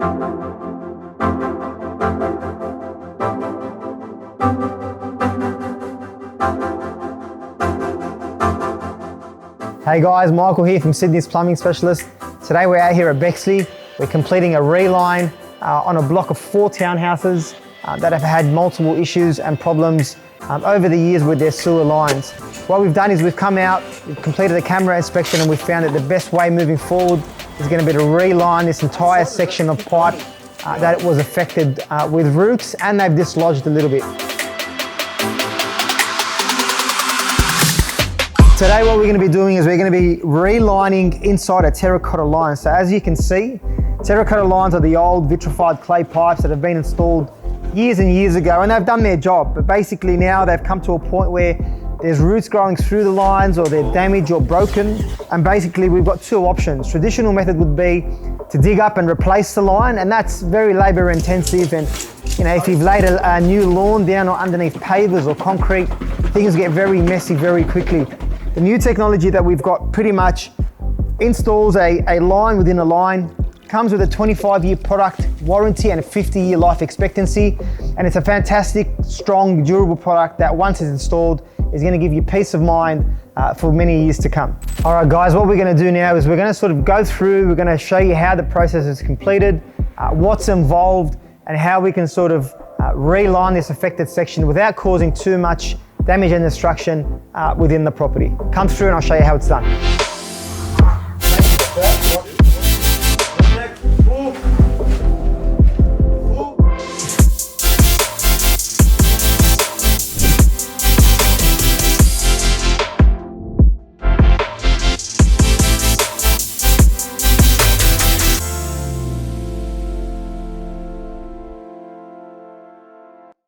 Hey guys, Michael here from Sydney's Plumbing Specialist. Today we're out here at Bexley. We're completing a reline on a block of 4 townhouses that have had multiple issues and problems over the years with their sewer lines. What we've done is we've come out, we've completed a camera inspection, and we've found that the best way moving forward is going to be to reline this entire section of pipe that was affected with roots, and they've dislodged a little bit. Today what we're going to be doing is we're going to be relining inside a terracotta line. So as you can see, terracotta lines are the old vitrified clay pipes that have been installed years and years ago, and they've done their job. But basically now they've come to a point where there's roots growing through the lines, or they're damaged or broken. And basically we've got 2 options. Traditional method would be to dig up and replace the line, and that's very labor intensive. And you know, if you've laid a new lawn down or underneath pavers or concrete, things get very messy very quickly. The new technology that we've got pretty much installs a line within a line, comes with a 25-year product warranty and a 50-year life expectancy. And it's a fantastic, strong, durable product that once it's installed is going to give you peace of mind for many years to come. All right guys, what we're going to do now is we're going to sort of go through, we're going to show you how the process is completed, what's involved, and how we can sort of reline this affected section without causing too much damage and destruction within the property. Come through and I'll show you how it's done.